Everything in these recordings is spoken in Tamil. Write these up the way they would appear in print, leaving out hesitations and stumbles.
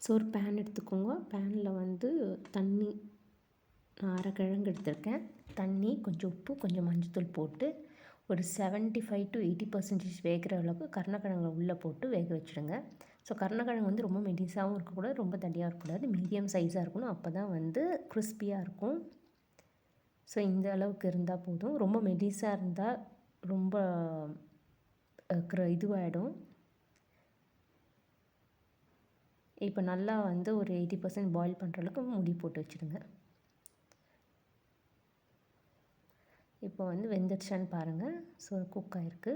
ஸோ ஒரு பேன் எடுத்துக்கோங்க. பேனில் வந்து தண்ணி, நான் அரை கிழங்கு எடுத்திருக்கேன். தண்ணி, கொஞ்சம் உப்பு, கொஞ்சம் மஞ்சத்தூள் போட்டு ஒரு 75 to 80% வேகிற அளவுக்கு கருணக்கிழங்கை உள்ளே போட்டு வேக வச்சுடுங்க. ஸோ கருணக்கிழங்கு வந்து ரொம்ப மெலிசாகவும் இருக்கக்கூடாது, ரொம்ப தடியாக இருக்கக்கூடாது, மீடியம் சைஸாக இருக்கணும். அப்போ தான் வந்து கிறிஸ்பியாக இருக்கும். ஸோ இந்த அளவுக்கு இருந்தால் போதும். ரொம்ப மெலிசாக இருந்தால் ரொம்ப இதுவாகிடும். இப்போ நல்லா வந்து ஒரு 80% பாயில் பண்ணுற அளவுக்கு மூடி போட்டு வச்சுடுங்க. இப்போ வந்து வெந்துருச்சான்னு பாருங்கள். ஸோ குக் ஆகிருக்கு.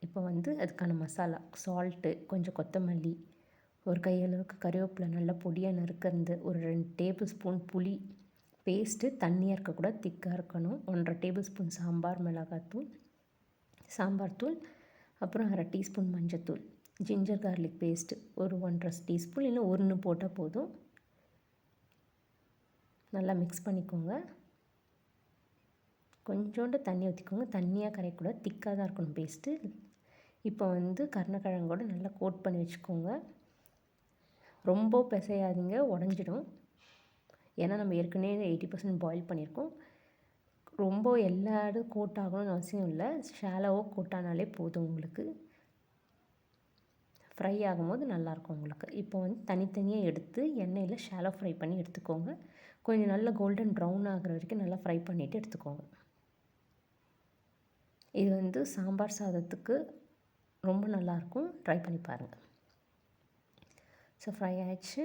இப்போ வந்து அதுக்கான மசாலா, சால்ட்டு, கொஞ்சம் கொத்தமல்லி, ஒரு கையளவுக்கு கறிவேப்பிலை நல்லா பொடியாக நறுக்கிறது, ஒரு 2 டேபிள் ஸ்பூன் புளி பேஸ்ட்டு, தண்ணியாக இருக்கக்கூடாது, திக்காக இருக்கணும், 1.5 டேபிள் ஸ்பூன் சாம்பார் தூள், அப்புறம் அரை டீஸ்பூன் மஞ்சத்தூள், ஜிஞ்சர் கார்லிக் பேஸ்ட்டு ஒரு 1.5 டீஸ்பூன், இல்லை 1 போட்டால் போதும். நல்லா மிக்ஸ் பண்ணிக்கோங்க. கொஞ்சோண்டு தண்ணி ஊற்றிக்கோங்க. தண்ணியாக கரையக்கூடாது, திக்காக தான் இருக்கணும் பேஸ்ட்டு. இப்போ வந்து கருணக்கிழங்கோட நல்லா கோட் பண்ணி வச்சுக்கோங்க. ரொம்ப பிசையாதீங்க, உடஞ்சிடும். ஏன்னா நம்ம ஏற்கனவே 80% பாயில் பண்ணியிருக்கோம். ரொம்ப எல்லா இடம் கோட் ஆகணும்னு அவசியம் இல்லை. ஷாலோவாக கோட் ஆனாலே போதும் உங்களுக்கு. ஃப்ரை ஆகும்போது நல்லாயிருக்கும் உங்களுக்கு. இப்போ வந்து தனித்தனியாக எடுத்து எண்ணெயில் ஷாலோ ஃப்ரை பண்ணி எடுத்துக்கோங்க. கொஞ்சம் நல்லா கோல்டன் ப்ரௌன் ஆகிற வரைக்கும் நல்லா ஃப்ரை பண்ணிவிட்டு எடுத்துக்கோங்க. இது வந்து சாம்பார் சாதத்துக்கு ரொம்ப நல்லாயிருக்கும். ட்ரை பண்ணி பாருங்கள். ஸோ ஃப்ரை ஆகிடுச்சு.